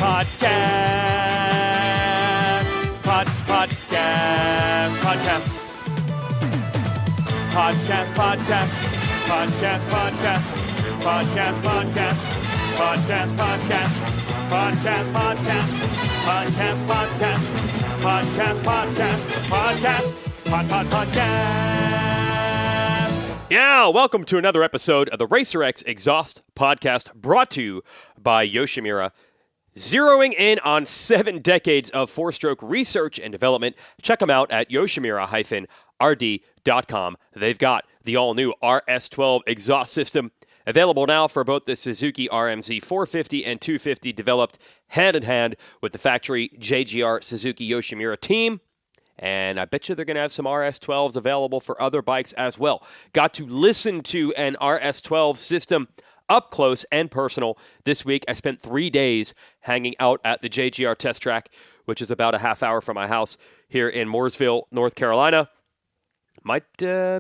Podcast. Podcast. Podcast. Podcast. Podcast. Podcast. Podcast. Podcast. Podcast. Podcast. Podcast. Podcast. Podcast. Podcast. Podcast. Podcast. Podcast. Podcast. Podcast. Yeah, welcome to another episode of the Racer X Exhaust Podcast, brought to you by Yoshimura. Zeroing in on 7 decades of four-stroke research and development. Check them out at yoshimura-rd.com. They've got the all-new RS12 exhaust system available now for both the Suzuki RMZ 450 and 250, developed hand-in-hand with the factory JGR Suzuki Yoshimura team. And I bet you they're going to have some RS12s available for other bikes as well. Got to listen to an RS12 system up close and personal this week. I spent 3 days hanging out at the JGR test track, which is about a half hour from my house here in Mooresville, North Carolina. Might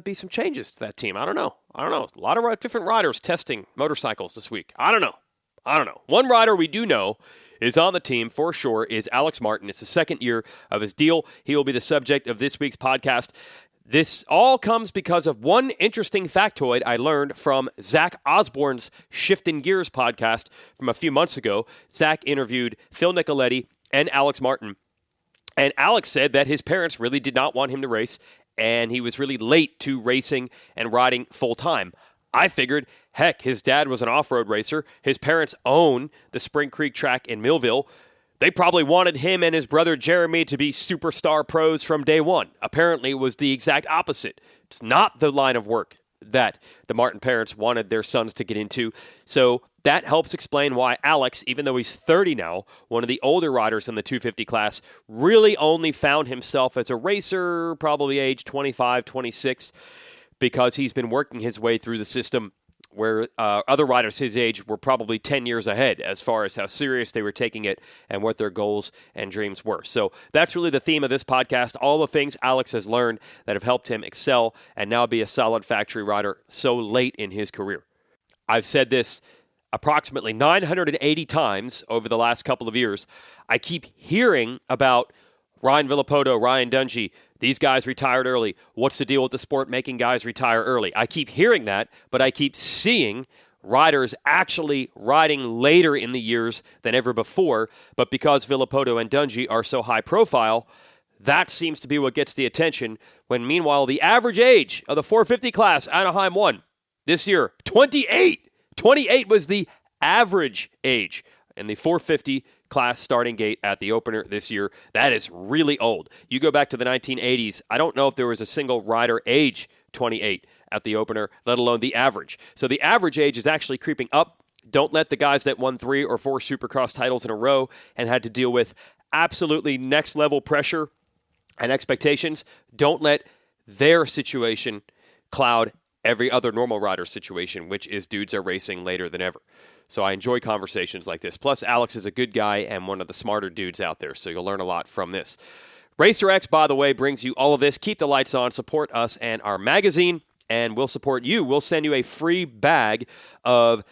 be some changes to that team. I don't know. A lot of different riders testing motorcycles this week. I don't know. One rider we do know is on the team for sure is Alex Martin. It's the second year of his deal. He will be the subject of this week's podcast. This all comes because of one interesting factoid I learned from Zach Osborne's Shifting Gears podcast from a few months ago. Zach interviewed Phil Nicoletti and Alex Martin. And Alex said that his parents really did not want him to race, and he was really late to racing and riding full-time. I figured, heck, his dad was an off-road racer. His parents own the Spring Creek track in Millville. They probably wanted him and his brother Jeremy to be superstar pros from day one. Apparently, it was the exact opposite. It's not the line of work that the Martin parents wanted their sons to get into. So that helps explain why Alex, even though he's 30 now, one of the older riders in the 250 class, really only found himself as a racer, probably age 25, 26, because he's been working his way through the system where other riders his age were probably 10 years ahead as far as how serious they were taking it and what their goals and dreams were. So that's really the theme of this podcast, all the things Alex has learned that have helped him excel and now be a solid factory rider so late in his career. I've said this approximately 980 times over the last couple of years. I keep hearing about Ryan Villopoto, Ryan Dungey, these guys retired early. What's the deal with the sport making guys retire early? I keep hearing that, but I keep seeing riders actually riding later in the years than ever before. But because Villopoto and Dungey are so high profile, that seems to be what gets the attention, when meanwhile the average age of the 450 class, Anaheim won this year, 28. 28 was the average age in the 450 class starting gate at the opener this year. That is really old. You go back to the 1980s, I don't know if there was a single rider age 28 at the opener, let alone the average. So the average age is actually creeping up. Don't let the guys that won 3 or 4 Supercross titles in a row and had to deal with absolutely next level pressure and expectations, don't let their situation cloud every other normal rider situation, which is dudes are racing later than ever. So I enjoy conversations like this. Plus, Alex is a good guy and one of the smarter dudes out there, so you'll learn a lot from this. Racer X, by the way, brings you all of this. Keep the lights on, support us and our magazine, and we'll support you. We'll send you a free bag of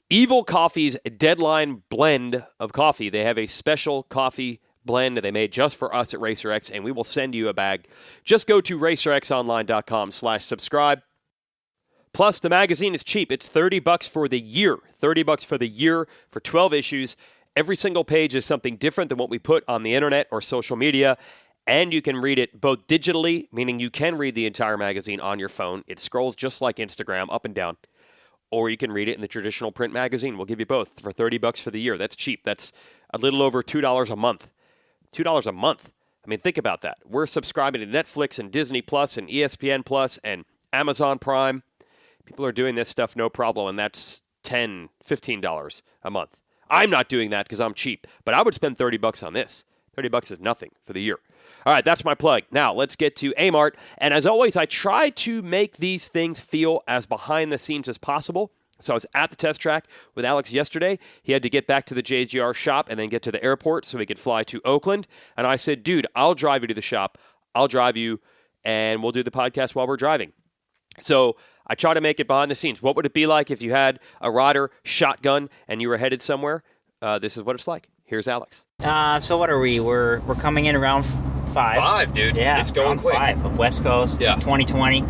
Evil Coffee's Deadline blend of coffee. They have a special coffee blend that they made just for us at Racer X, and we will send you a bag. Just go to racerxonline.com/subscribe. Plus, the magazine is cheap. It's $30 for the year. $30 for the year for 12 issues. Every single page is something different than what we put on the internet or social media. And you can read it both digitally, meaning you can read the entire magazine on your phone. It scrolls just like Instagram, up and down. Or you can read it in the traditional print magazine. We'll give you both for $30 for the year. That's cheap. That's a little over $2 a month. $2 a month. I mean, think about that. We're subscribing to Netflix and Disney Plus and ESPN Plus and Amazon Prime. People are doing this stuff no problem, and that's $10, $15 a month. I'm not doing that because I'm cheap, but I would spend $30 on this. $30 is nothing for the year. All right, that's my plug. Now, let's get to AMART. And as always, I try to make these things feel as behind the scenes as possible. So I was at the test track with Alex yesterday. He had to get back to the JGR shop and then get to the airport so he could fly to Oakland. And I said, dude, I'll drive you to the shop. I'll drive you, and we'll do the podcast while we're driving. So I try to make it behind the scenes. What would it be like if you had a rider shotgun and you were headed somewhere? This is what it's like. Here's Alex. So what are we? We're coming in around 5. 5, dude. Yeah, It's going quick. 5 of West Coast. Yeah. 2020.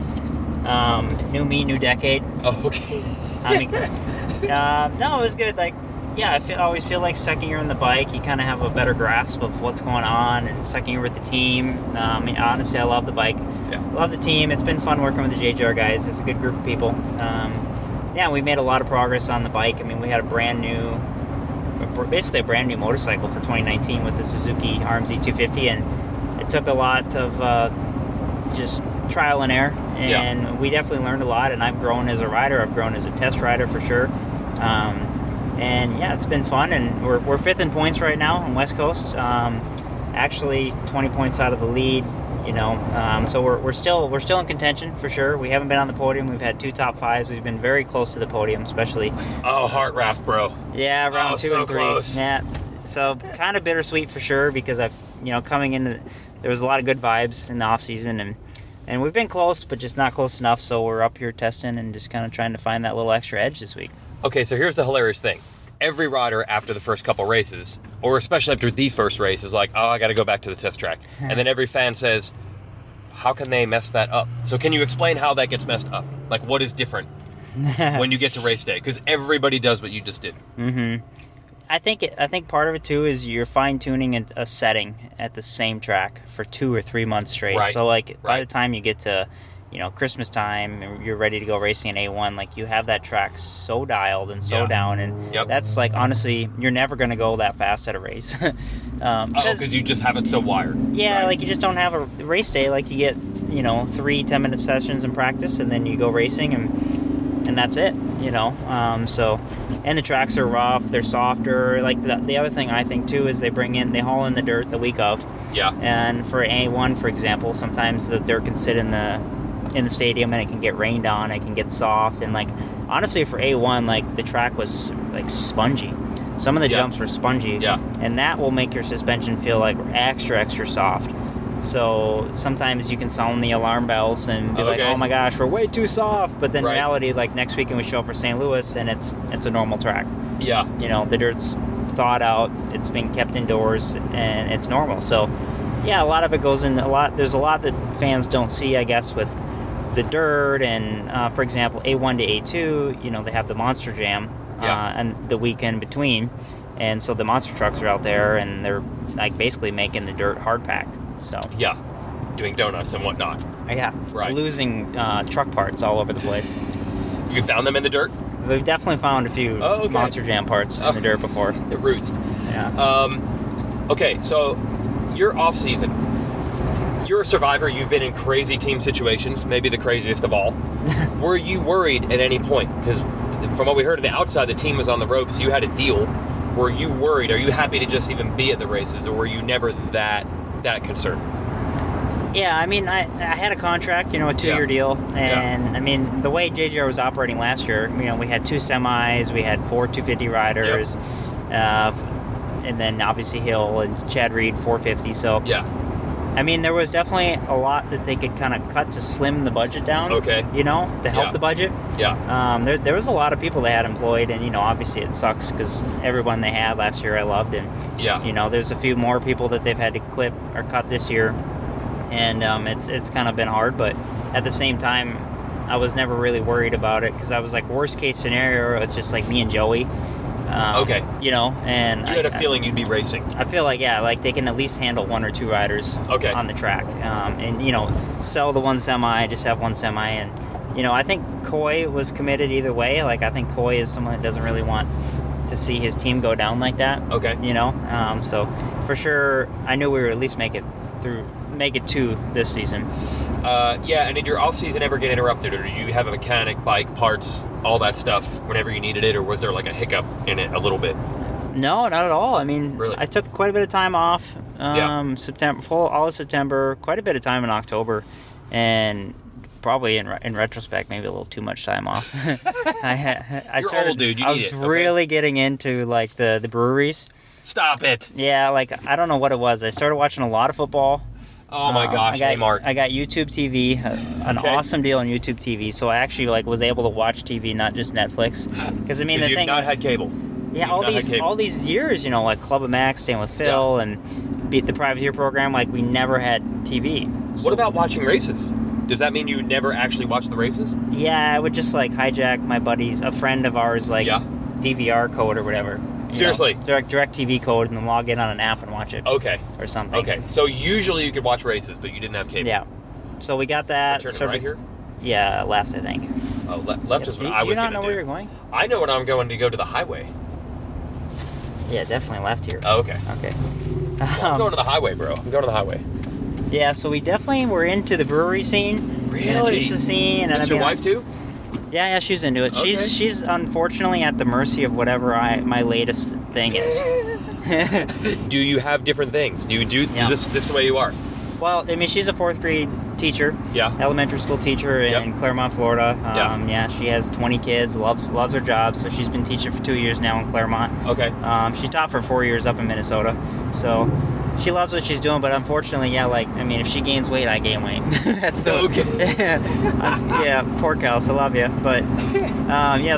New me, new decade. Oh, okay. I mean, no, it was good. Like, yeah, I always feel like second year on the bike, you kind of have a better grasp of what's going on. And second year with the team, I mean, honestly, I love the bike. Yeah. Love the team. It's been fun working with the JGR guys. It's a good group of people. Yeah, we made a lot of progress on the bike. I mean, we had basically a brand new motorcycle for 2019 with the Suzuki RMZ 250, and it took a lot of just trial and error, and we definitely learned a lot, and I've grown as a rider. I've grown as a test rider for sure. And yeah, it's been fun, and we're 5th in points right now on West Coast. Actually 20 points out of the lead, you know. So we're still in contention for sure. We haven't been on the podium. We've had 2 top 5s. We've been very close to the podium, especially. Oh, heart raft, bro. Yeah, round 2 and 3. Close. Yeah. So kind of bittersweet for sure, because coming in, there was a lot of good vibes in the off season, and we've been close, but just not close enough. So we're up here testing and just kind of trying to find that little extra edge this week. Okay, so here's the hilarious thing. Every rider after the first couple races, or especially after the first race, is like, oh, I got to go back to the test track. And then every fan says, how can they mess that up? So can you explain how that gets messed up? Like, what is different when you get to race day? Because everybody does what you just did. Mm-hmm. I think part of it, too, is you're fine-tuning a setting at the same track for 2 or 3 months straight. Right. So, like, by the time you get to Christmas time, and you're ready to go racing in A1, like, you have that track so dialed and so down, and that's, like, honestly, you're never going to go that fast at a race. Because you just have it so wired. Yeah, right? like, you just don't have a race day. Like, you get, 3 10-minute sessions in practice, and then you go racing, and that's it, and the tracks are rough, they're softer. Like, the other thing I think, too, is they haul in the dirt the week of. Yeah. And for A1, for example, sometimes the dirt can sit in the stadium, and it can get rained on, it can get soft, and, like, honestly, for A1, like, the track was, like, spongy. Some of the jumps were spongy, and that will make your suspension feel like extra soft. So sometimes you can sound the alarm bells and be like, oh my gosh, we're way too soft, but then in reality, like, next weekend we show up for St. Louis, and it's a normal track. Yeah. The dirt's thawed out, it's been kept indoors, and it's normal. So yeah, a lot of it goes in there's a lot that fans don't see, I guess, with the dirt, and for example, A1 to A2, they have the Monster Jam and the weekend between, and so the monster trucks are out there, and they're, like, basically making the dirt hard packed. So doing donuts and whatnot. Losing truck parts all over the place. You found them in the dirt? We've definitely found a few Monster Jam parts in the dirt before. The roost. Yeah. Okay, so your off season. You're a survivor. You've been in crazy team situations, maybe the craziest of all. Were you worried at any point? Because from what we heard on the outside, the team was on the ropes. You had a deal. Were you worried? Are you happy to just even be at the races, or were you never that concerned? Yeah, I mean, I had a contract, a 2-year deal, and I mean, the way JGR was operating last year, we had 2 semis, we had 4 250 riders, and then obviously Hill and Chad Reed 450. So I mean, there was definitely a lot that they could kind of cut to slim the budget down. To help the budget. There was a lot of people they had employed, and obviously it sucks because everyone they had last year I loved, and there's a few more people that they've had to clip or cut this year, and it's kind of been hard, but at the same time, I was never really worried about it, because I was like, worst case scenario, it's just like me and Joey. And you had a feeling you'd be racing. I feel like, like they can at least handle 1 or 2 riders on the track, and sell the 1 semi, just have 1 semi, and I think Coy was committed either way. Like, I think Coy is someone that doesn't really want to see his team go down like that. So for sure, I knew we would at least make it to this season. And did your off-season ever get interrupted, or did you have a mechanic, bike, parts, all that stuff whenever you needed it, or was there like a hiccup in it a little bit? No, not at all. I mean, really? I took quite a bit of time off, September, all of September, quite a bit of time in October, and probably in retrospect, maybe a little too much time off. You're old, dude. I was really getting into, like, the breweries. Stop it. Yeah, like, I don't know what it was. I started watching a lot of football. Oh my gosh, Mark. I got YouTube TV, an awesome deal on YouTube TV. So I actually was able to watch TV, not just Netflix. Because I mean, the thing you've not had cable. Yeah, all these years, you know, like Club of Max, staying with Phil, and beat the privateer program. Like we never had TV. So, what about watching races? Does that mean you never actually watch the races? Yeah, I would just like hijack my buddy's, a friend of ours, like DVR code or whatever. Seriously? Direct TV code, and then log in on an app and watch it. Okay. Or something. Okay, so usually you could watch races, but you didn't have cable. Yeah. So we got that. Turn right here? Yeah, left, I think. Oh, left is what I was going to do. Do you not know where you're going? I know when I'm going to go to the highway. Yeah, definitely left here. Oh, okay. Okay. Well, I'm going to the highway, bro. I'm going to the highway. Yeah, so we definitely were into the brewery scene. Really? And the pizza scene. That's your wife, too? Yeah, she's into it. Okay. She's unfortunately at the mercy of whatever my latest thing is. Do you have different things? Do you do this the way you are? Well, I mean, she's a 4th grade teacher. Yeah. Elementary school teacher in Claremont, Florida. Yeah, she has 20 kids, loves her job, so she's been teaching for 2 years now in Claremont. Okay. She taught for 4 years up in Minnesota. So she loves what she's doing, but unfortunately, if she gains weight, I gain weight. That's the... Okay. Yeah, poor Kels, I love you. But,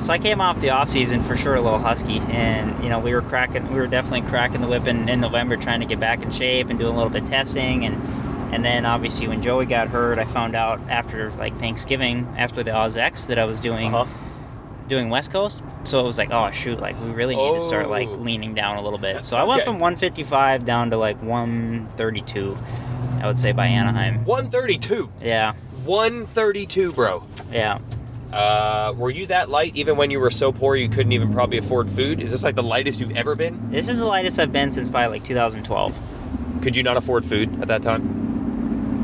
so I came off the off-season for sure a little husky, and, you know, we were definitely cracking the whip in November trying to get back in shape and doing a little bit of testing, and then, obviously, when Joey got hurt, I found out after, Thanksgiving, after the AUS-X, that I was doing West Coast. So it was like, oh, shoot, we really need to start, leaning down a little bit. So I went from 155 down to, 132, I would say, by Anaheim. 132? Yeah. 132, bro. Yeah. Were you that light even when you were so poor you couldn't even probably afford food? Is this, the lightest you've ever been? This is the lightest I've been since probably, 2012. Could you not afford food at that time?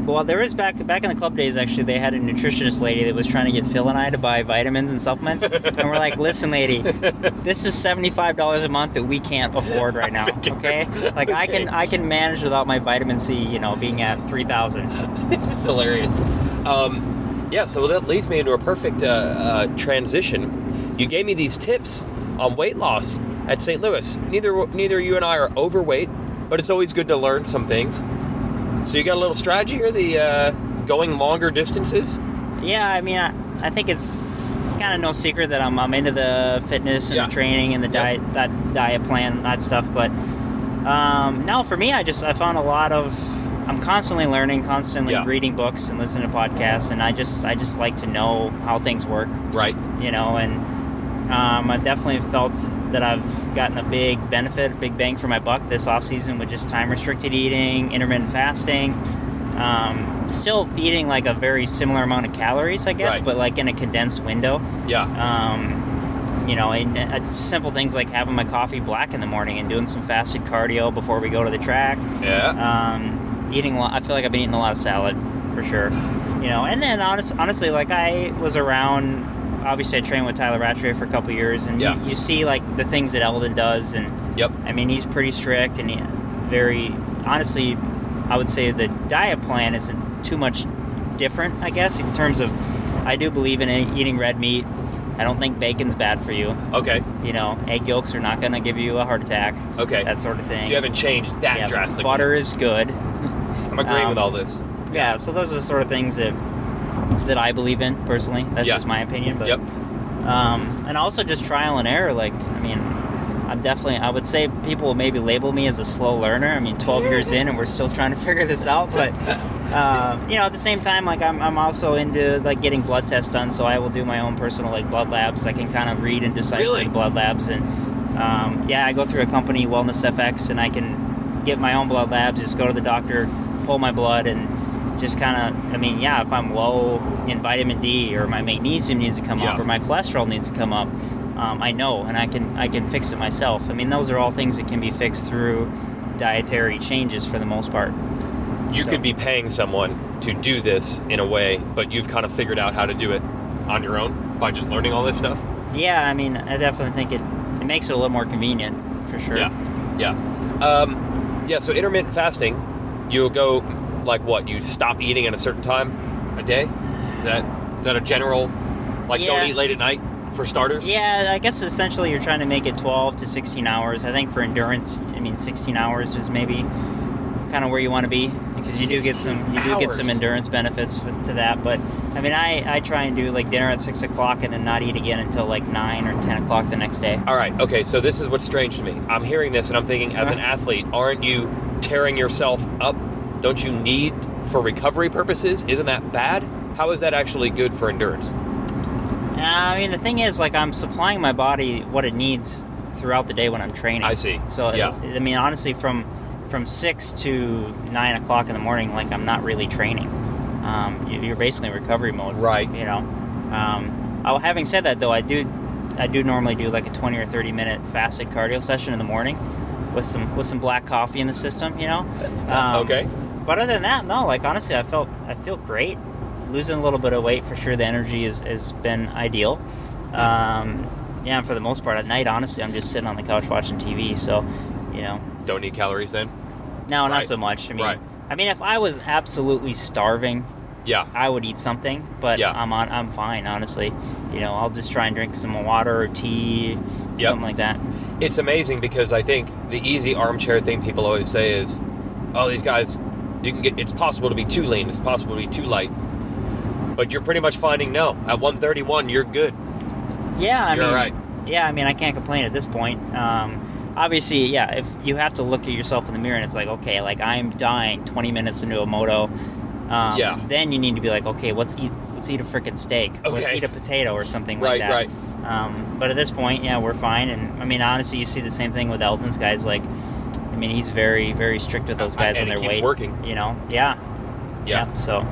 Well, there is back in the club days, actually, they had a nutritionist lady that was trying to get Phil and I to buy vitamins and supplements. And we're like, listen, lady, this is $75 a month that we can't afford right now, okay? I can manage without my vitamin C, being at 3,000. This is hilarious. So that leads me into a perfect transition. You gave me these tips on weight loss at St. Louis. Neither you and I are overweight, but it's always good to learn some things. So you got a little strategy here, the going longer distances? Yeah, I mean, I think it's kind of no secret that I'm into the fitness and the training and the diet, that diet plan, that stuff. But now for me, I found a lot of, I'm constantly learning, constantly reading books and listening to podcasts, and I just like to know how things work. Right. And I've definitely felt that I've gotten a big bang for my buck this off-season with just time-restricted eating, intermittent fasting, still eating a very similar amount of calories, I guess, but in a condensed window. Yeah. And simple things like having my coffee black in the morning and doing some fasted cardio before we go to the track. Yeah. I feel like I've been eating a lot of salad, for sure. And then honestly, I was around... Obviously, I trained with Tyler Rattray for a couple years, and you see the things that Eldon does, and I mean, he's pretty strict and very honestly. I would say the diet plan isn't too much different, I guess, in terms of I do believe in eating red meat. I don't think bacon's bad for you. Okay. Egg yolks are not going to give you a heart attack. Okay. That sort of thing. So you haven't changed that drastically. Butter is good. I'm agreeing with all this. Yeah. So those are the sort of things that I believe in personally. That's just my opinion. But, and also just trial and error. I would say people will maybe label me as a slow learner. I mean, 12 years in and we're still trying to figure this out. But, at the same time, I'm also into getting blood tests done. So I will do my own personal blood labs. I can kind of read and decipher the blood labs. And I go through a company, Wellness FX, and I can get my own blood labs, just go to the doctor, pull my blood, and just kind of, if I'm low in vitamin D or my magnesium needs to come up or my cholesterol needs to come up, I know, and I can fix it myself. Those are all things that can be fixed through dietary changes for the most part. You could be paying someone to do this in a way, but you've kind of figured out how to do it on your own by just learning all this stuff? Yeah, I definitely think it makes it a little more convenient, for sure. So intermittent fasting, you'll go... you stop eating at a certain time a day? Is that a general, don't eat late at night for starters? Yeah, I guess essentially you're trying to make it 12 to 16 hours. I think for endurance, 16 hours is maybe kind of where you want to be. because you do get some endurance benefits to that. But I mean, I try and do like dinner at 6 o'clock and then not eat again until like 9 or 10 o'clock the next day. All right. Okay. So this is what's strange to me. I'm hearing this and I'm thinking, as an athlete, aren't you tearing yourself up? Don't you need for recovery purposes? Isn't that bad? How is that actually good for endurance? I mean, the thing is, like, I'm supplying my body what it needs throughout the day when I'm training. I see. So, yeah. I mean, honestly, from 6 to 9 o'clock in the morning, like, I'm not really training. You're basically in recovery mode. Right. You know. Having said that, though, I do normally do like a 20 or 30 minute fasted cardio session in the morning with some black coffee in the system, you know. Okay. But other than that, no. Like, honestly, I feel great. Losing a little bit of weight for sure. The energy has been ideal. Yeah, for the most part, at night, honestly, I'm just sitting on the couch watching TV. So, you know, don't need calories then. No, not so much. I mean, if I was absolutely starving, I would eat something. But I'm fine, honestly. You know, I'll just try and drink some water or tea, something like that. It's amazing because I think the easy armchair thing people always say is, "Oh, these guys, it's possible to be too lean. It's possible to be too light." But you're pretty much finding no. At 131, you're good. Yeah, you're all right. Yeah, I mean, I can't complain at this point. Obviously, if you have to look at yourself in the mirror and it's like, okay, like I'm dying 20 minutes into a moto, then you need to be like, okay, let's eat a freaking steak. Okay. Let's eat a potato or something like that. Right. But at this point, we're fine. And I mean, honestly, you see the same thing with Eldon's guys. Like, I mean, he's very, very strict with those guys on their weight. And it keeps working. You know? Yeah. So.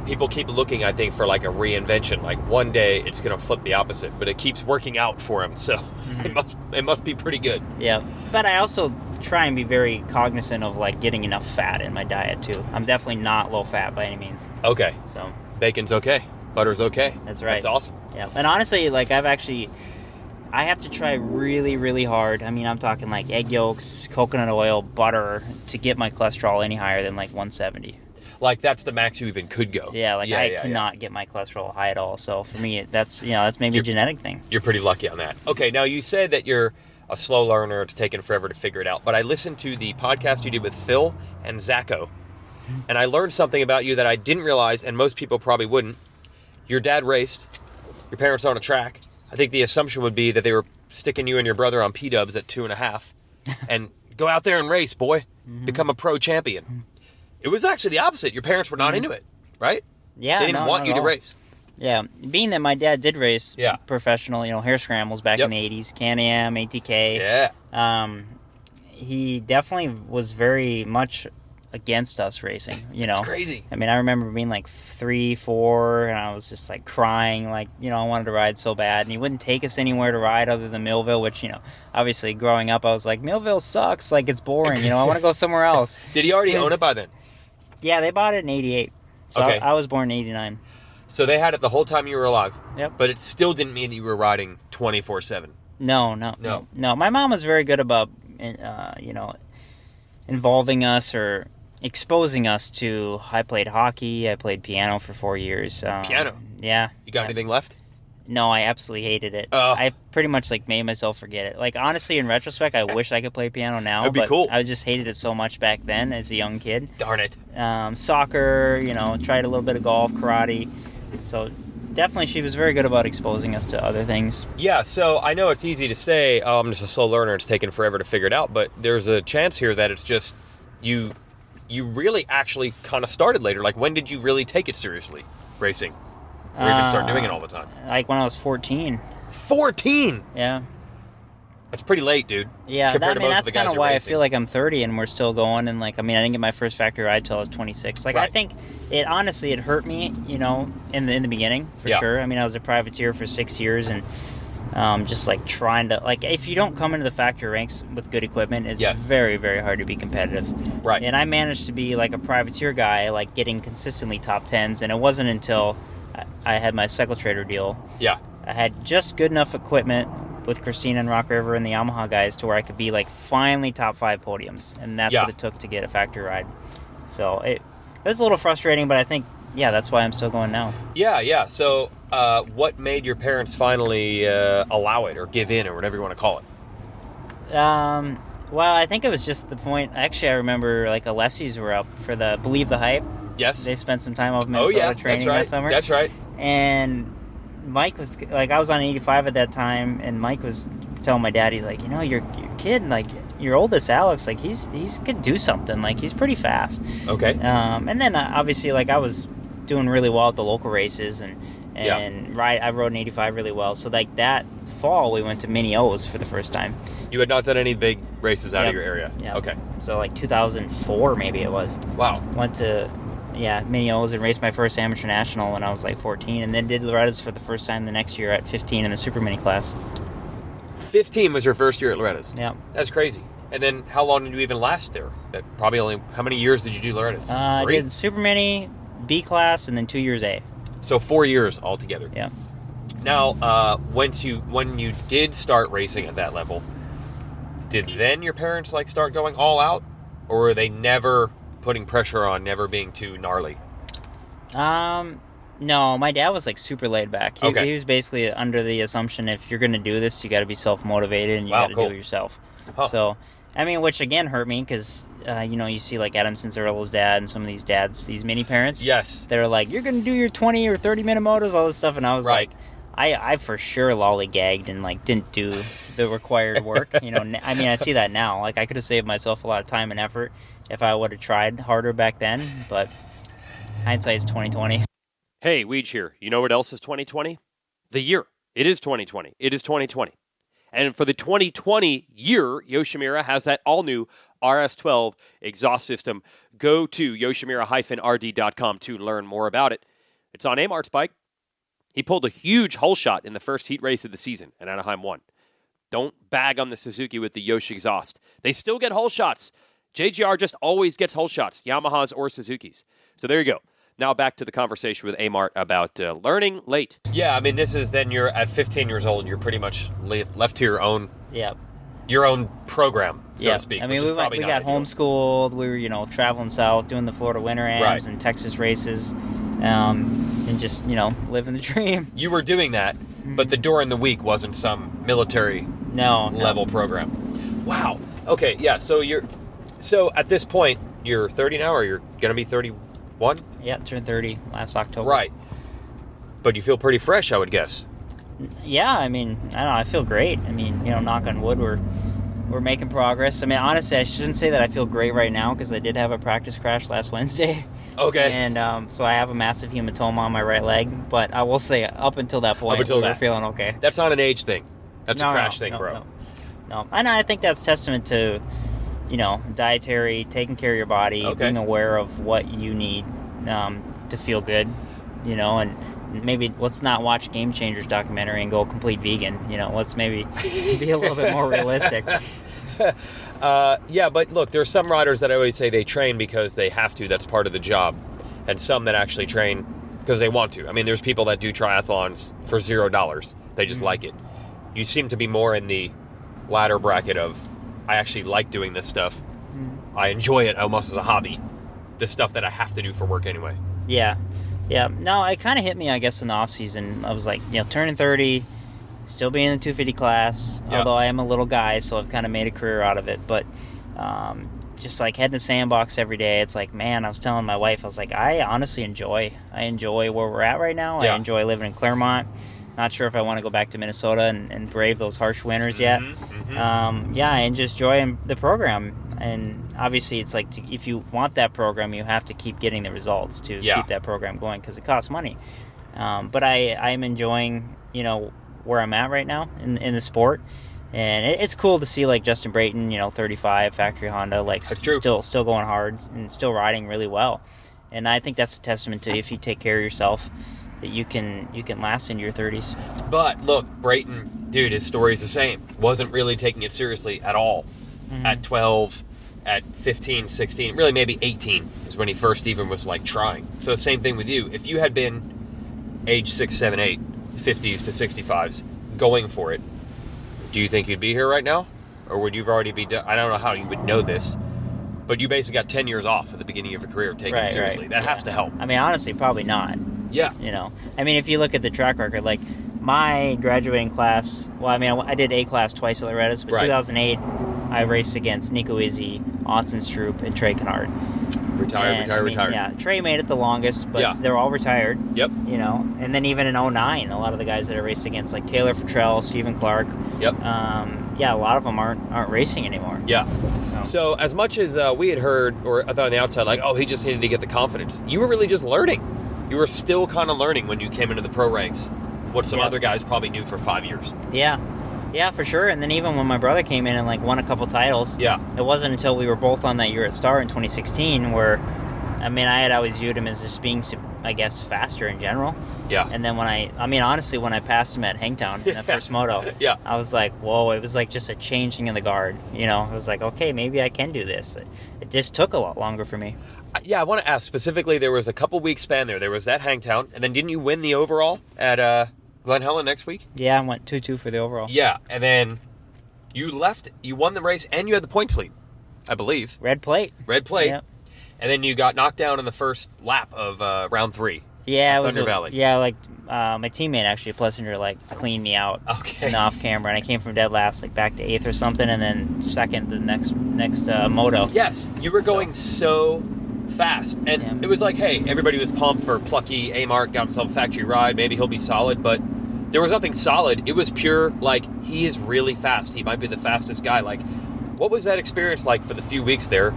People keep looking, I think, for like a reinvention. Like one day it's going to flip the opposite, but it keeps working out for him. So it must be pretty good. Yeah, but I also try and be very cognizant of like getting enough fat in my diet too. I'm definitely not low fat by any means. Okay. So bacon's okay, butter's okay. That's right. That's awesome. Yeah, and honestly, like I have to try really, really hard. I mean, I'm talking like egg yolks, coconut oil, butter to get my cholesterol any higher than like 170. Like that's the max you even could go. Yeah, I cannot get my cholesterol high at all. So for me, that's maybe a genetic thing. You're pretty lucky on that. Okay, now you said that you're a slow learner. It's taken forever to figure it out. But I listened to the podcast you did with Phil and Zacho, and I learned something about you that I didn't realize, and most people probably wouldn't. Your dad raced. Your parents are on a track. I think the assumption would be that they were sticking you and your brother on P-dubs at 2.5, and go out there and race, boy. Become a pro champion. It was actually the opposite. Your parents were not into it, right? Yeah, they didn't want you to race. Yeah, being that my dad did race professional, hare scrambles back in the 80s, Can-Am, ATK. Yeah. He definitely was very much against us racing, It's crazy. I mean, I remember being like 3, 4, and I was just like crying, like, I wanted to ride so bad. And he wouldn't take us anywhere to ride other than Millville, which, obviously growing up, I was like, Millville sucks. Like, it's boring. I want to go somewhere else. Did he already own it by then? Yeah, they bought it in 88. So I was born in 89. So they had it the whole time you were alive. Yep. But it still didn't mean that you were riding 24/7. No. My mom was very good about, involving us or exposing us to. I played hockey. I played piano for 4 years. Piano? Yeah. You got anything left? No, I absolutely hated it. I pretty much made myself forget it. Like, honestly, in retrospect, I wish I could play piano now. That'd be cool. I just hated it so much back then as a young kid. Darn it. Soccer, tried a little bit of golf, karate. So definitely she was very good about exposing us to other things. Yeah, so I know it's easy to say, I'm just a slow learner, it's taken forever to figure it out, but there's a chance here that it's just you really actually kind of started later. Like, when did you really take it seriously, racing? Or even start doing it all the time? Like when I was 14. 14? Yeah. That's pretty late, dude. Yeah, that's kind of why I feel like I'm 30 and we're still going. And I didn't get my first factory ride till I was 26. Like, right. I think it hurt me, in the beginning for sure. I mean, I was a privateer for 6 years and just trying to if you don't come into the factory ranks with good equipment, it's very, very hard to be competitive. Right. And I managed to be a privateer guy, getting consistently top 10s, and it wasn't until I had my cycle trader deal. Yeah. I had just good enough equipment with Christina and Rock River and the Yamaha guys to where I could be finally top 5 podiums, and that's what it took to get a factory ride. So it was a little frustrating, but I think that's why I'm still going now. Yeah. So what made your parents finally allow it or give in or whatever you want to call it? Well, I think it was just the point. Actually, I remember like Alessi's were up for the Believe the Hype. Yes. They spent some time up in Minnesota training that summer. That's right. And Mike was like, I was on 85 at that time, and Mike was telling my dad, he's like, your kid, like your oldest Alex, like he's could do something, like he's pretty fast. Okay. And then obviously, like I was doing really well at the local races, and I rode an 85 really well. So like that fall, we went to Mini O's for the first time. You had not done any big races out of your area. Yeah. Okay. So like 2004 maybe it was. Wow. Went to Mini O's and raced my first amateur national when I was like 14, and then did Loretta's for the first time the next year at 15 in the super mini class. 15 was your first year at Loretta's. Yeah. That's crazy. And then how long did you even last there? Probably only, how many years did you do Loretta's? I did super mini, B class, and then 2 years A. So 4 years altogether. Yeah. Now, when you did start racing at that level, did then your parents like start going all out, or were they never putting pressure on, never being too gnarly? No, my dad was like super laid back. He was basically under the assumption if you're going to do this, you got to be self-motivated and you got to do it yourself. Huh. So, I mean, which again hurt me because, you see like Adam Cincerillo's dad and some of these dads, these mini parents. Yes. They're like, you're going to do your 20 or 30 minute motos, all this stuff. And I was like, I for sure lollygagged and like didn't do the required work. I mean, I see that now. Like I could have saved myself a lot of time and effort if I would have tried harder back then. But hindsight's 2020. Hey, Weege here. You know what else is 2020? The year. It is 2020. It is 2020. And for the 2020 year, Yoshimura has that all-new RS12 exhaust system. Go to yoshimura-rd.com to learn more about it. It's on Amart's bike. He pulled a huge hole shot in the first heat race of the season, and Anaheim won. Don't bag on the Suzuki with the Yosh exhaust. They still get hole shots. JGR just always gets hole shots, Yamahas or Suzukis. So there you go. Now back to the conversation with Amart about learning late. Yeah, I mean, this is then you're at 15 years old, you're pretty much left to your own program, so to speak. I mean, we got homeschooled. We were, traveling south, doing the Florida Winter Ams and Texas races, and just, living the dream. You were doing that, but the door in the week wasn't some military level program. Wow. Okay, yeah, so at this point, you're 30 now, or you're going to be 31? Yeah, turned 30 last October. Right. But you feel pretty fresh, I would guess. Yeah, I mean, I don't know, I feel great. I mean, knock on wood, we're making progress. I mean, honestly, I shouldn't say that I feel great right now because I did have a practice crash last Wednesday. Okay. And so I have a massive hematoma on my right leg, but I will say up until that point, we were feeling okay. That's not an age thing. That's a crash thing, bro. No. And I think that's testament to, dietary, taking care of your body, being aware of what you need to feel good, and maybe let's not watch Game Changers documentary and go complete vegan. Let's maybe be a little bit more realistic. Yeah, but look, there's some riders that I always say they train because they have to. That's part of the job. And some that actually train because they want to. I mean, there's people that do triathlons for $0. They just like it. You seem to be more in the latter bracket of, I actually like doing this stuff. I enjoy it almost as a hobby. The stuff that I have to do for work anyway. Yeah. No, it kind of hit me, I guess, in the off season. I was like, turning 30, still being in the 250 class. Yeah. Although I am a little guy, so I've kind of made a career out of it. But just like heading to sandbox every day, it's like, man, I was telling my wife, I was like, I honestly enjoy where we're at right now. Yeah. I enjoy living in Claremont. Not sure if I want to go back to Minnesota and brave those harsh winters yet. And just enjoy the program. And obviously, it's like if you want that program, you have to keep getting the results to keep that program going because it costs money. But I'm enjoying, where I'm at right now in the sport. And it's cool to see like Justin Brayton, 35, factory Honda, like still going hard and still riding really well. And I think that's a testament to if you take care of yourself, that you can last into your 30s. But look, Brayton, dude, his story's the same. Wasn't really taking it seriously at all. At 12, at 15, 16, really maybe 18 is when he first even was like trying. So same thing with you. If you had been age 6, 7, 8, 50s to 65s going for it, do you think you'd be here right now? Or would you already be done? I don't know how you would know this, but you basically got 10 years off at the beginning of your career taking it seriously. That has to help. I mean, honestly, probably not. Yeah. I mean, if you look at the track record, like my graduating class, I did A class twice at Loretta's, but 2008, I raced against Nico Izzy, Austin Stroop, and Trey Kennard. Retired. Yeah, Trey made it the longest, but Yeah. they're all retired. Yep. You know, and then even in 09, a lot of the guys that I raced against, like Taylor Futrell, Stephen Clark. Yep. Yeah, a lot of them aren't racing anymore. Yeah. So as much as we had heard, or I thought on the outside, like, oh, he just needed to get the confidence, you were really just learning. You were still kind of learning when you came into the pro ranks what some other guys probably knew for 5 years. Yeah, for sure. And then even when my brother came in and like won a couple titles, it wasn't until we were both on that year at Star in 2016 where, I mean, I had always viewed him as just being, I guess, faster in general. Yeah. And then when honestly, when I passed him at Hangtown in the first moto, I was like, whoa, it was like just a changing of the guard. You know, I was like, okay, maybe I can do this. It just took a lot longer for me. Yeah, I want to ask specifically, there was a couple week span there. There was that Hangtown, and then didn't you win the overall at Glen Helen next week? Yeah, I went 2-2 for the overall. Yeah, and then you won the race, and you had the points lead, I believe. Red plate. Yep. And then you got knocked down in the first lap of round 3. Yeah, it was Thunder Valley. Yeah, like my teammate actually, Plessinger, like cleaned me out off camera, and I came from dead last, like back to 8th or something, and then second the next moto. Yes, you were going so fast, and it was like, hey, everybody was pumped for plucky A-Mark, got himself a factory ride, maybe he'll be solid, but there was nothing solid. It was pure, like, he is really fast. He might be the fastest guy. Like, what was that experience like for the few weeks there?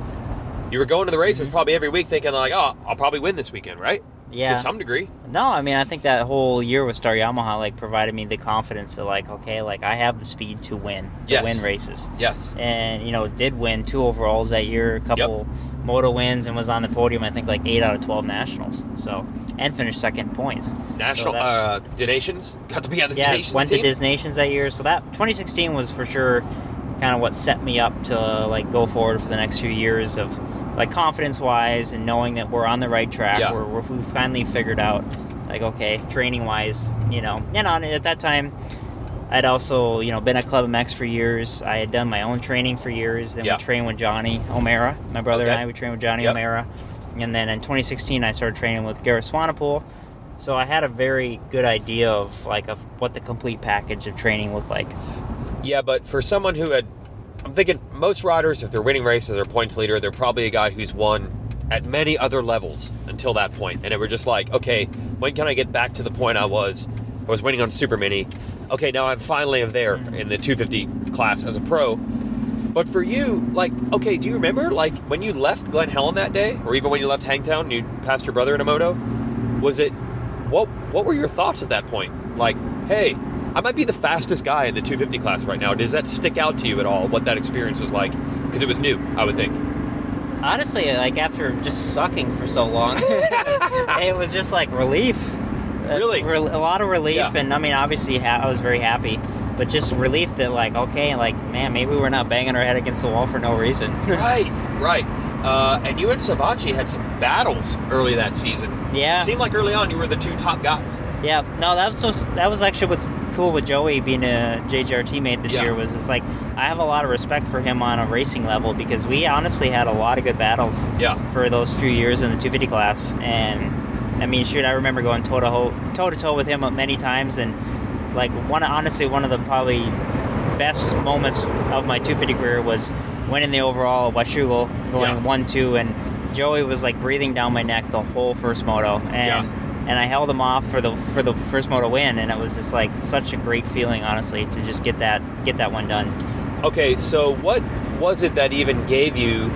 You were going to the races probably every week thinking like, oh, I'll probably win this weekend, right? Yeah. To some degree. No, I mean, I think that whole year with Star Yamaha, like, provided me the confidence to, like, okay, like, I have the speed to win races. Yes. And, you know, did win 2 overalls that year, a couple moto wins, and was on the podium, I think, like, 8 out of 12 nationals. So, and finished second in points. National, Donations? Got to be on the Donations went team? to Disnations that year. So that 2016 was for sure kind of what set me up to, like, go forward for the next few years of, like, confidence-wise and knowing that we're on the right track. Yeah. We finally figured out, like, okay, training-wise, you know. And at that time, I'd also, you know, been at Club MX for years. I had done my own training for years. Then we trained with Johnny O'Mara. My brother and I, we trained with Johnny O'Mara. And then in 2016, I started training with Gareth Swanepoel. So I had a very good idea of, like, of what the complete package of training looked like. Yeah, but for someone who had, I'm thinking most riders, if they're winning races or points leader, they're probably a guy who's won at many other levels until that point. And it were just like, okay, when can I get back to the point I was winning on Super Mini. Okay, now I'm finally there in the 250 class as a pro. But for you, like, okay, do you remember, like, when you left Glen Helen that day, or even when you left Hangtown and you passed your brother in a moto, was it, what were your thoughts at that point? Like, hey, I might be the fastest guy in the 250 class right now. Does that stick out to you at all, what that experience was like? Because it was new, I would think. Honestly, like, after just sucking for so long, it was just, like, relief. Really? A lot of relief, and, I mean, obviously, I was very happy, but just relief that, like, okay, like, man, maybe we're not banging our head against the wall for no reason. Right. And you and Savacci had some battles early that season. Yeah. It seemed like early on you were the two top guys. Yeah. No, that was actually what's cool with Joey being a JGR teammate this year was it's like I have a lot of respect for him on a racing level because we honestly had a lot of good battles for those few years in the 250 class. And, I mean, shoot, I remember going toe-to-toe with him many times. And, like, one of the probably best moments of my 250 career was winning the overall at Washougal, going 1-2, and Joey was, like, breathing down my neck the whole first moto, and I held him off for the first moto win, and it was just, like, such a great feeling, honestly, to just get that one done. Okay, so what was it that even gave you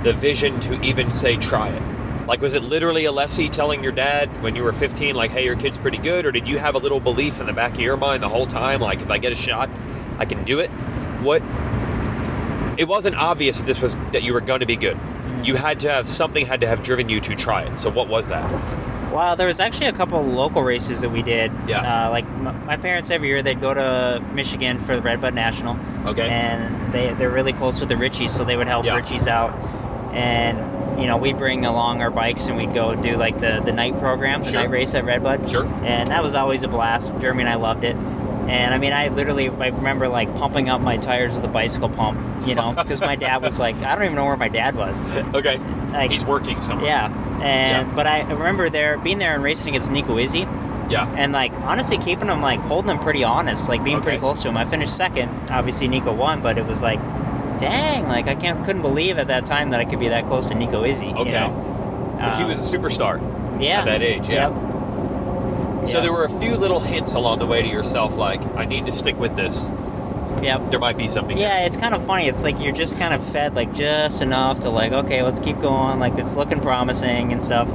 the vision to even say try it? Like, was it literally Alessi telling your dad when you were 15, like, hey, your kid's pretty good, or did you have a little belief in the back of your mind the whole time, like, if I get a shot, I can do it? It wasn't obvious that you were going to be good. You had to have driven you to try it. So what was that? Well, there was actually a couple of local races that we did. Yeah. Like my parents every year they'd go to Michigan for the Redbud National. Okay. And they're really close with the Richies, so they would help Richies out. And you know, we'd bring along our bikes and we'd go do like the night program, the night race at Redbud. Sure. And that was always a blast. Jeremy and I loved it. And I mean, I remember like pumping up my tires with a bicycle pump, you know, because my dad was like, I don't even know where my dad was. Okay. Like, he's working somewhere. Yeah. But I remember being there and racing against Nico Izzy. Yeah. And like honestly keeping him, like holding him pretty honest, like being pretty close to him. I finished second. Obviously Nico won, but it was like dang, like I couldn't believe at that time that I could be that close to Nico Izzy. Okay. You know? Because he was a superstar at that age, yeah. So there were a few little hints along the way to yourself, like, I need to stick with this. Yep. There might be something Yeah, there. it's kind of funny. It's like you're just kind of fed like just enough to like, okay, let's keep going. Like it's looking promising and stuff.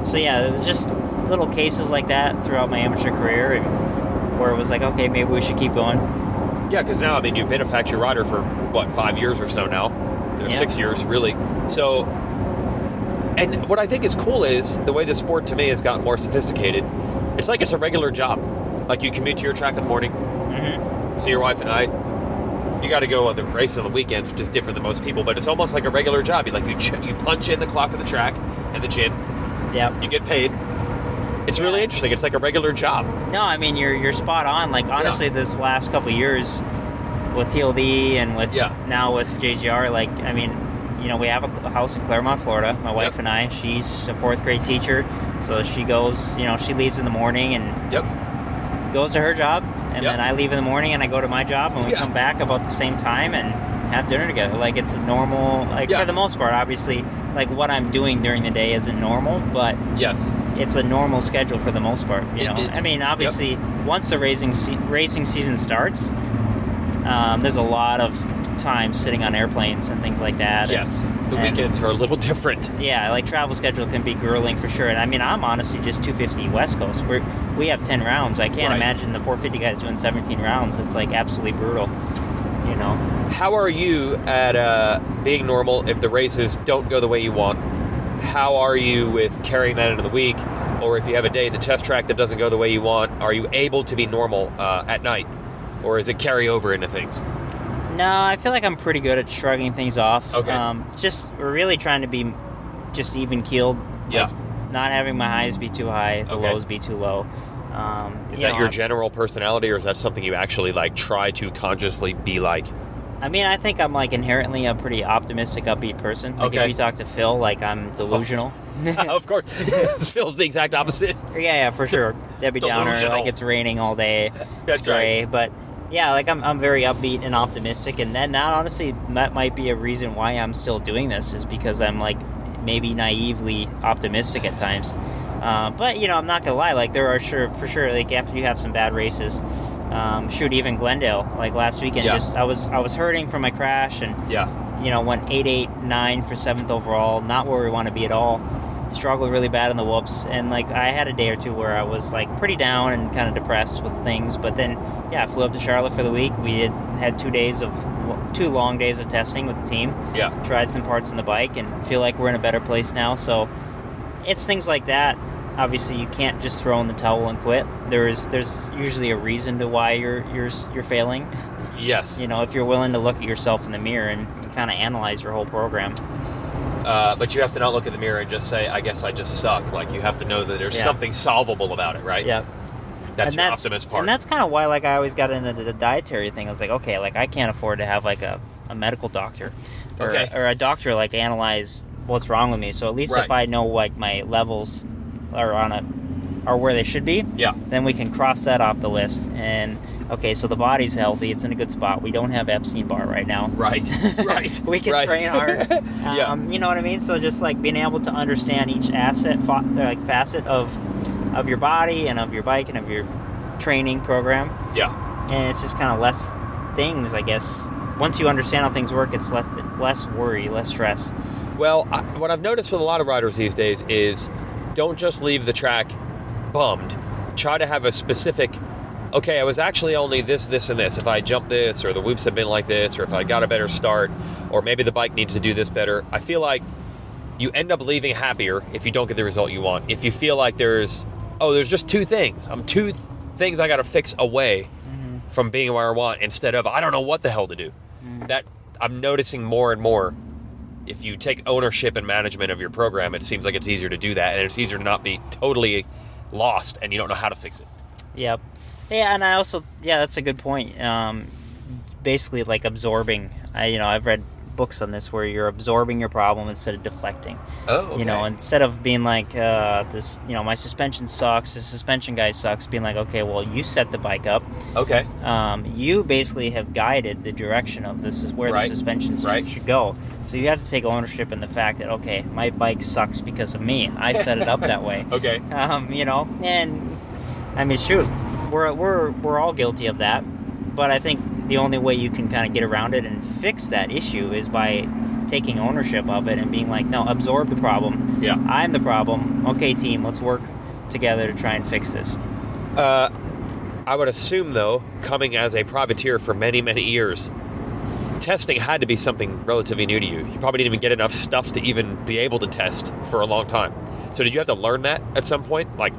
So yeah, it was just little cases like that throughout my amateur career where it was like, okay, maybe we should keep going. Yeah, because now, I mean, you've been a factory rider for, 5 years or so now? 6 years, really. So, and what I think is cool is the way the sport, to me, has gotten more sophisticated. It's like it's a regular job. Like, you commute to your track in the morning, see your wife at night. You got to go on the race on the weekends, which is different than most people, but it's almost like a regular job. You punch in the clock of the track and the gym. Yeah. You get paid. It's really interesting. It's like a regular job. No, I mean, you're spot on. Like, honestly, this last couple of years with TLD and with now with JGR, like, I mean, you know, we have a house in Claremont, Florida, my wife and I. She's a 4th grade teacher, so she goes, you know, she leaves in the morning and goes to her job, and then I leave in the morning and I go to my job, and we come back about the same time and have dinner together. Like, it's a normal, like, for the most part, obviously, like, what I'm doing during the day isn't normal, but it's a normal schedule for the most part, you know. I mean, obviously, once the racing season starts, there's a lot of time sitting on airplanes and things like that. Yes, the weekends are a little different. Yeah, like travel schedule can be grueling for sure. And I mean, I'm honestly just 250 West Coast. We have 10 rounds. I can't imagine the 450 guys doing 17 rounds. It's like absolutely brutal, you know. How are you at being normal if the races don't go the way you want? How are you with carrying that into the week? Or if you have a day at the test track that doesn't go the way you want, are you able to be normal at night? Or is it carry over into things? No, I feel like I'm pretty good at shrugging things off. Okay. Just really trying to be just even keeled. Like, not having my highs be too high, the lows be too low. Is that your general personality, or is that something you actually like try to consciously be like? I mean, I think I'm like inherently a pretty optimistic, upbeat person. Like if you talk to Phil, like I'm delusional. Of course. Phil's the exact opposite. Yeah, for sure. Debbie Downer, like it's raining all day. It's gray, but yeah, like I'm very upbeat and optimistic, and that honestly, that might be a reason why I'm still doing this, is because I'm like maybe naively optimistic at times. But you know, I'm not gonna lie, like there are for sure, like after you have some bad races, even Glendale, like last weekend, just I was hurting from my crash, and you know, went 8-8-9 for 7th overall, not where we want to be at all. Struggled really bad in the whoops, and like I had a day or two where I was like pretty down and kind of depressed with things, but then I flew up to Charlotte for the week. We had 2 long days of testing with the team. Tried some parts in the bike and feel like we're in a better place now. So it's things like that. Obviously, you can't just throw in the towel and quit. There's usually a reason to why you're failing. Yes. You know, if you're willing to look at yourself in the mirror and kind of analyze your whole program. But you have to not look in the mirror and just say, I guess I just suck. Like, you have to know that there's something solvable about it, right? Yeah. That's your optimist part. And that's kind of why, like, I always got into the dietary thing. I was like, okay, like, I can't afford to have, like, a medical doctor. Or a doctor, like, analyze what's wrong with me. So at least if I know, like, my levels are where they should be, then we can cross that off the list. And okay, so the body's healthy, it's in a good spot. We don't have Epstein-Barr right now. Right. We can train hard. You know what I mean? So just like being able to understand each facet of your body and of your bike and of your training program. And it's just kind of less things, I guess. Once you understand how things work, it's less worry, less stress. Well, what I've noticed with a lot of riders these days is don't just leave the track bummed. Try to have a specific, okay, I was actually only this, and this. If I jumped this, or the whoops have been like this, or if I got a better start, or maybe the bike needs to do this better. I feel like you end up leaving happier if you don't get the result you want. If you feel like there's just 2 things. I'm 2 things I got to fix away from being where I want, instead of, I don't know what the hell to do. That I'm noticing more and more. If you take ownership and management of your program, it seems like it's easier to do that, and it's easier to not be totally lost and you don't know how to fix it. Yep. Yeah, and I also, that's a good point. Basically, like absorbing. I've read books on this where you're absorbing your problem instead of deflecting. Oh, okay. You know, instead of being like, this, you know, my suspension sucks, the suspension guy sucks, being like, okay, well, you set the bike up. Okay. You basically have guided the direction of this is where the suspension should go. So you have to take ownership in the fact that, okay, my bike sucks because of me. I set it up that way. Okay. You know, and I mean, shoot, we're all guilty of that. But I think the only way you can kind of get around it and fix that issue is by taking ownership of it and being like, no, absorb the problem. Yeah. I'm the problem. Okay, team, let's work together to try and fix this. I would assume, though, coming as a privateer for many, many years, testing had to be something relatively new to you. You probably didn't even get enough stuff to even be able to test for a long time. So did you have to learn that at some point? Like,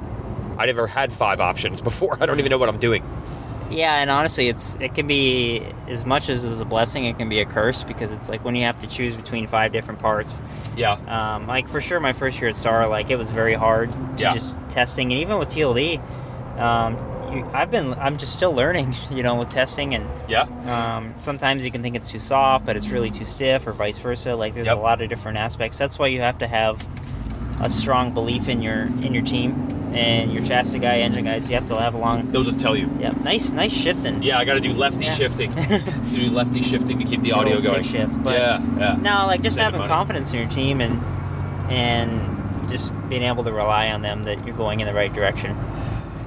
I never had 5 options before. I don't even know what I'm doing. Yeah, and honestly, it can be, as much as it's a blessing, it can be a curse, because it's like when you have to choose between 5 different parts. Yeah. Like, for sure, my first year at Star, like, it was very hard to just testing, and even with TLD, I'm just still learning, you know, with testing, and sometimes you can think it's too soft, but it's really too stiff, or vice versa. Like, there's a lot of different aspects. That's why you have to have a strong belief in your team. And your chassis guy, engine guys, you have to have along. They'll just tell you. Yeah, nice shifting. Yeah, I got to do lefty shifting. Do lefty shifting to keep the audio going. Shift, but no, like just having confidence in your team and just being able to rely on them that you're going in the right direction.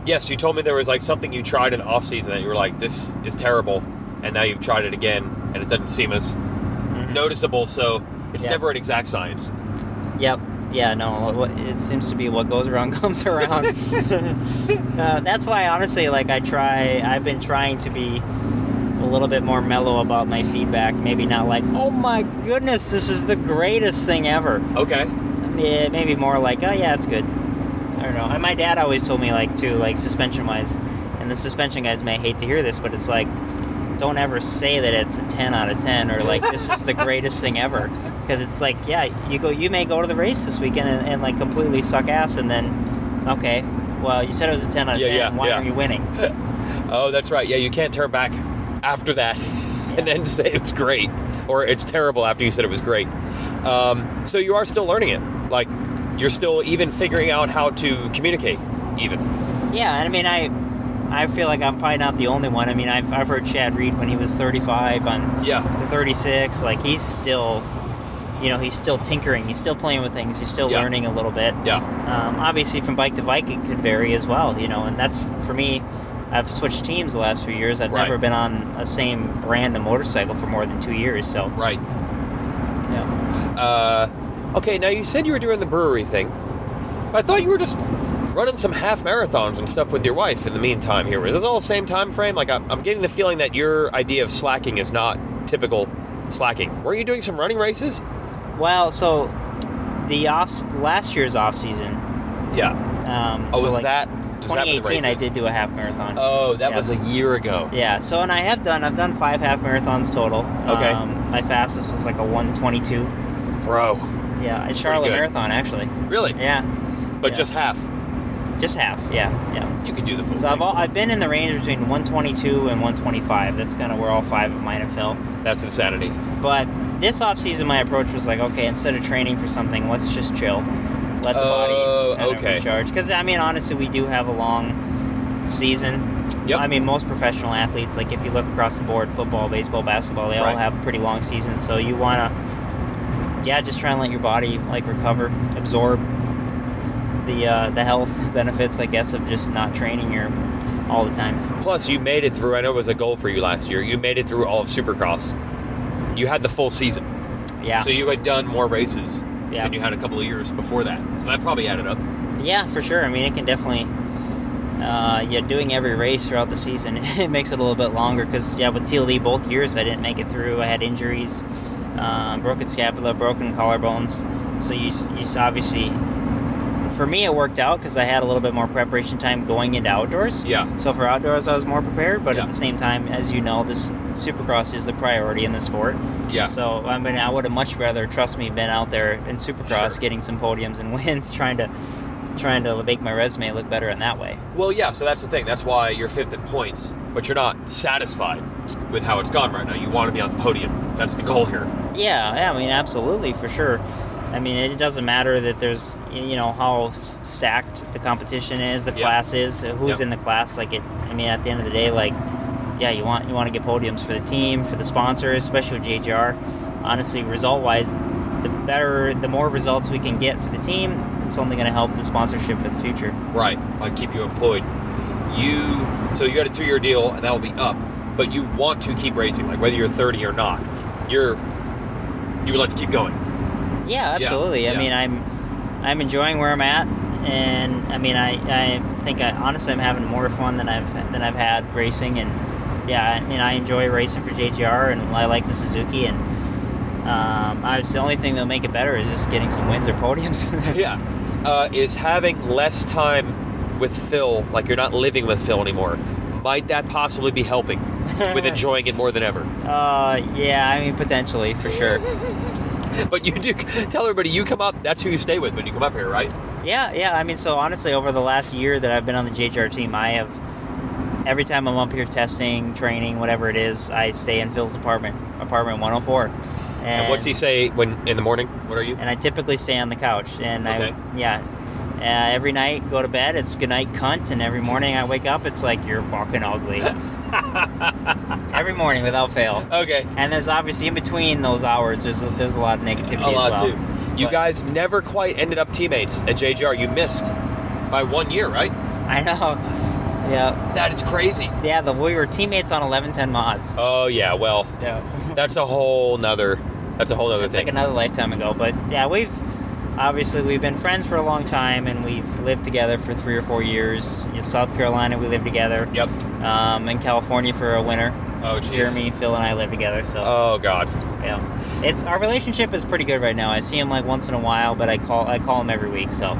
Yes, you told me there was like something you tried in off season that you were like, this is terrible, and now you've tried it again, and it doesn't seem as noticeable. So it's never an exact science. Yep. Yeah, no, it seems to be what goes around comes around. That's why, honestly, like, I've been trying to be a little bit more mellow about my feedback. Maybe not like, oh my goodness, this is the greatest thing ever. Okay. Yeah, maybe more like, oh yeah, it's good. I don't know. And my dad always told me, like, too, like, suspension-wise, and the suspension guys may hate to hear this, but it's like, don't ever say that it's a 10 out of 10 or like this is the greatest thing ever, because it's like, yeah, you may go to the race this weekend and like completely suck ass, and then okay, well, you said it was a 10 out of 10, why aren't you winning? Oh, that's right. Yeah, you can't turn back after that and then say it's great or it's terrible after you said it was great. So you are still learning it, like you're still even figuring out how to communicate even. Yeah, and I mean, I feel like I'm probably not the only one. I mean, I've heard Chad Reed when he was 35 on the 36. Like, he's still, you know, he's still tinkering. He's still playing with things. He's still learning a little bit. Yeah. Obviously, from bike to bike, it could vary as well, you know. And that's, for me, I've switched teams the last few years. I've never been on a same brand of motorcycle for more than 2 years. So. Right. Yeah. Okay, now you said you were doing the brewery thing. I thought you were just running some half marathons and stuff with your wife in the meantime here. Is this all the same time frame? Like, I'm getting the feeling that your idea of slacking is not typical slacking. Were you doing some running races? Well, so the last year's off season. Yeah. Was like that 2018? I did do a half marathon. Oh, that was a year ago. Yeah. So, and I've done 5 half marathons total. Okay. My fastest was like a 1:22. Bro. Yeah, it's Charlotte Marathon actually. Really? Yeah. But just half. Just half, yeah. You could do the full. So I've been in the range between 122 and 125. That's kind of where all 5 of mine have fell. That's insanity. But this off season, my approach was like, okay, instead of training for something, let's just chill, let the body kind of recharge. Because I mean, honestly, we do have a long season. Yep. I mean, most professional athletes, like if you look across the board, football, baseball, basketball, they all have a pretty long season. So you want to, just try and let your body like recover, absorb the health benefits, I guess, of just not training all the time. Plus, you made it through, I know it was a goal for you last year, you made it through all of Supercross. You had the full season. Yeah. So you had done more races than you had a couple of years before that. So that probably added up. Yeah, for sure. I mean, it can definitely, doing every race throughout the season, it makes it a little bit longer because, with TLD both years, I didn't make it through. I had injuries, broken scapula, broken collarbones. So you obviously... For me, it worked out because I had a little bit more preparation time going into outdoors. Yeah. So for outdoors, I was more prepared. But at the same time, as you know, this Supercross is the priority in the sport. Yeah. So I mean, I would have much rather, trust me, been out there in Supercross getting some podiums and wins, trying to make my resume look better in that way. Well, yeah. So that's the thing. That's why you're 5th in points, but you're not satisfied with how it's gone right now. You want to be on the podium. That's the goal here. Yeah, I mean, absolutely, for sure. I mean, it doesn't matter that there's, how stacked the competition is, the class is, who's in the class. Like, I mean, at the end of the day, like, yeah, you want to get podiums for the team, for the sponsors, especially with JGR. Honestly, result-wise, the more results we can get for the team, it's only going to help the sponsorship for the future. Right, like keep you employed. So you got a 2-year deal, and that will be up. But you want to keep racing, like whether you're 30 or not. You would like to keep going. Yeah, absolutely. Yeah. I mean, I'm enjoying where I'm at, and I mean, I think honestly I'm having more fun than I've had racing, and yeah, I mean, I enjoy racing for JGR, and I like the Suzuki, and the only thing that'll make it better is just getting some wins or podiums. Is having less time with Phil, like you're not living with Phil anymore, might that possibly be helping with enjoying it more than ever? Yeah, I mean, potentially, for sure. But you do tell everybody you come up, that's who you stay with when you come up here, right? Yeah. I mean, so honestly, over the last year that I've been on the JGR team, every time I'm up here testing, training, whatever it is, I stay in Phil's apartment 104. And what's he say when in the morning? What are you? And I typically stay on the couch. And okay. Every night, go to bed, it's goodnight cunt, and every morning I wake up, it's like, you're fucking ugly. Every morning, without fail. Okay. And there's obviously, in between those hours, there's a lot of negativity as well. too. You guys never quite ended up teammates at JGR. You missed by 1 year, right? I know. Yeah. That is crazy. Yeah, we were teammates on 1110 mods. Oh, yeah, well, that's a whole nother thing. It's like another lifetime ago. But yeah, we've been friends for a long time, and we've lived together for 3 or 4 years. In South Carolina, we lived together. Yep. In California for a winter. Oh, geez. Jeremy, Phil, and I live together. So. Oh, God. Yeah. Our relationship is pretty good right now. I see him like once in a while, but I call him every week. So.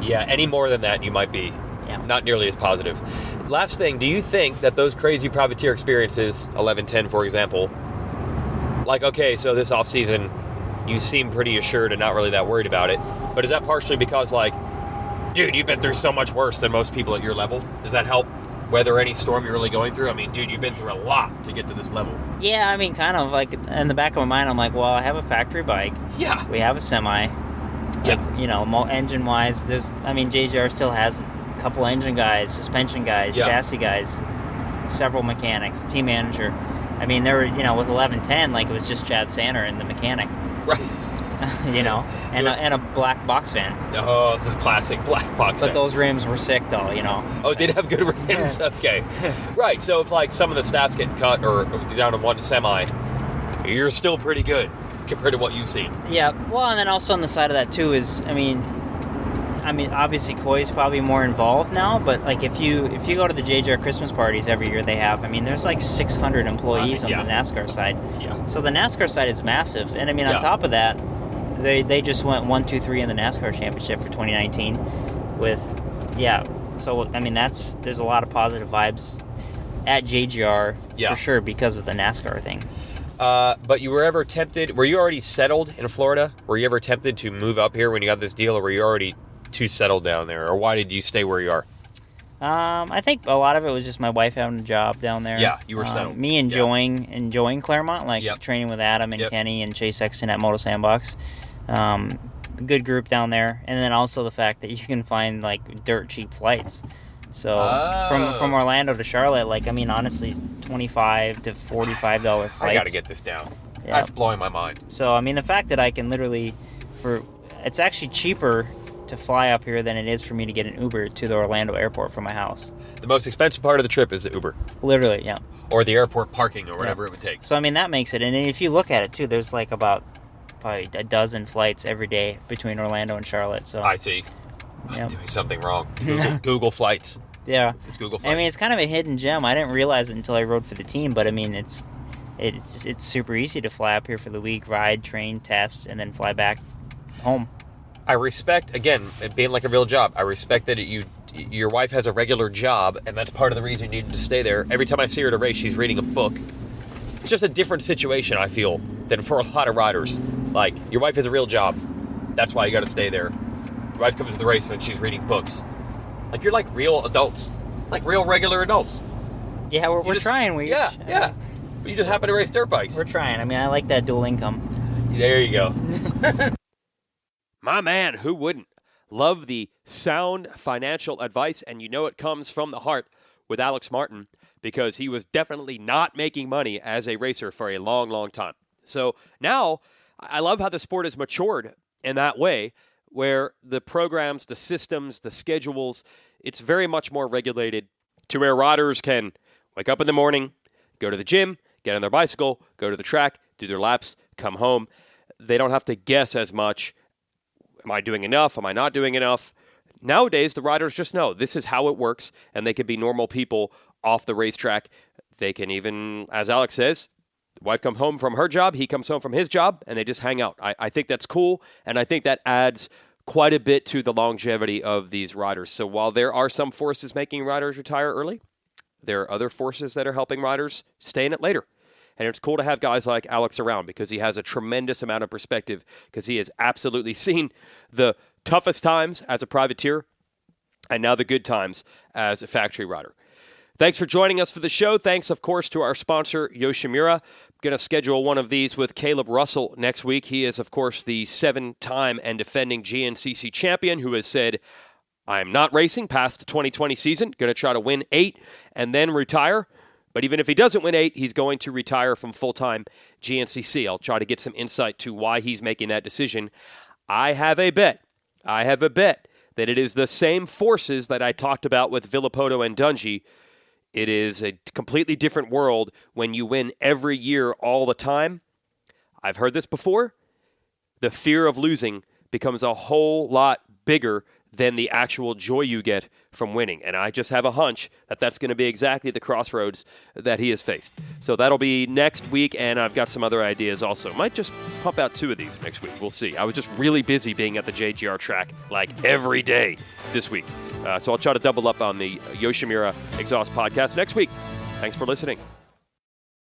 Yeah. Any more than that, you might be not nearly as positive. Last thing, do you think that those crazy privateer experiences, 1110 for example, like, okay, so this off season, you seem pretty assured and not really that worried about it, but is that partially because, like, dude, you've been through so much worse than most people at your level? Does that help weather any storm you're really going through? I mean, dude, you've been through a lot to get to this level. Yeah, I mean, kind of, like, in the back of my mind, I'm like, well, I have a factory bike. Yeah. We have a semi. Like, engine-wise, JGR still has a couple engine guys, suspension guys, chassis guys, several mechanics, team manager. I mean, there were, with 1110, like, it was just Chad Sanner and the mechanic. Right. And a black box fan. Oh, the classic black box fan. But those rims were sick, though, Oh, did have good rims? Okay. Right, so if, like, some of the stats get cut or down to one semi, you're still pretty good compared to what you've seen. Yeah, well, and then also on the side of that, too, is, I mean, obviously Coy's probably more involved now, but like if you go to the JGR Christmas parties every year they have, I mean, there's like 600 employees on the NASCAR side. Yeah. So the NASCAR side is massive, and I mean, on top of that, they just went 1, 2, 3 in the NASCAR championship for 2019. So I mean, there's a lot of positive vibes at JGR for sure because of the NASCAR thing. But you were ever tempted? Were you already settled in Florida? Were you ever tempted to move up here when you got this deal, or were you already too settled down there, or why did you stay where you are? I think a lot of it was just my wife having a job down there. Yeah, you were settled. Me enjoying Claremont, like training with Adam and Kenny and Chase Sexton at Moto Sandbox. Good group down there, and then also the fact that you can find like dirt cheap flights. So from Orlando to Charlotte, like, I mean, honestly, $25 to $45 flights. I got to get this down. Yeah. That's blowing my mind. So I mean, the fact that I can literally, it's actually cheaper to fly up here than it is for me to get an Uber to the Orlando airport from my house. The most expensive part of the trip is the Uber. Literally, yeah. Or the airport parking or whatever it would take. So, I mean, that makes it. And if you look at it, too, there's like about probably a dozen flights every day between Orlando and Charlotte. So I see. I'm doing something wrong. Google Flights. Yeah. It's Google Flights. I mean, it's kind of a hidden gem. I didn't realize it until I rode for the team, but I mean, it's super easy to fly up here for the week, ride, train, test, and then fly back home. I respect, again, it being like a real job, I respect that your wife has a regular job, and that's part of the reason you needed to stay there. Every time I see her at a race, she's reading a book. It's just a different situation, I feel, than for a lot of riders. Like, your wife has a real job. That's why you got to stay there. Your wife comes to the race and she's reading books. Like, you're like real adults. Like real regular adults. Yeah, we're trying. Yeah. But you just happen to race dirt bikes. We're trying. I mean, I like that dual income. There you go. My man, who wouldn't? Love the sound financial advice, and you know it comes from the heart with Alex Martin, because he was definitely not making money as a racer for a long, long time. So now I love how the sport has matured in that way, where the programs, the systems, the schedules, it's very much more regulated to where riders can wake up in the morning, go to the gym, get on their bicycle, go to the track, do their laps, come home. They don't have to guess as much. Am I doing enough? Am I not doing enough? Nowadays, the riders just know this is how it works, and they can be normal people off the racetrack. They can even, as Alex says, the wife comes home from her job, he comes home from his job, and they just hang out. I think that's cool, and I think that adds quite a bit to the longevity of these riders. So while there are some forces making riders retire early, there are other forces that are helping riders stay in it later. And it's cool to have guys like Alex around, because he has a tremendous amount of perspective, because he has absolutely seen the toughest times as a privateer and now the good times as a factory rider. Thanks for joining us for the show. Thanks, of course, to our sponsor, Yoshimura. Going to schedule one of these with Caleb Russell next week. He is, of course, the 7-time and defending GNCC champion who has said, I'm not racing past the 2020 season. Going to try to win 8 and then retire. But even if he doesn't win 8, he's going to retire from full-time GNCC. I'll try to get some insight to why he's making that decision. I have a bet that it is the same forces that I talked about with Villopoto and Dungey. It is a completely different world when you win every year all the time. I've heard this before. The fear of losing becomes a whole lot bigger than the actual joy you get from winning. And I just have a hunch that that's going to be exactly the crossroads that he has faced. So that'll be next week, and I've got some other ideas also. Might just pump out 2 of these next week. We'll see. I was just really busy being at the JGR track like every day this week. So I'll try to double up on the Yoshimura Exhaust podcast next week. Thanks for listening.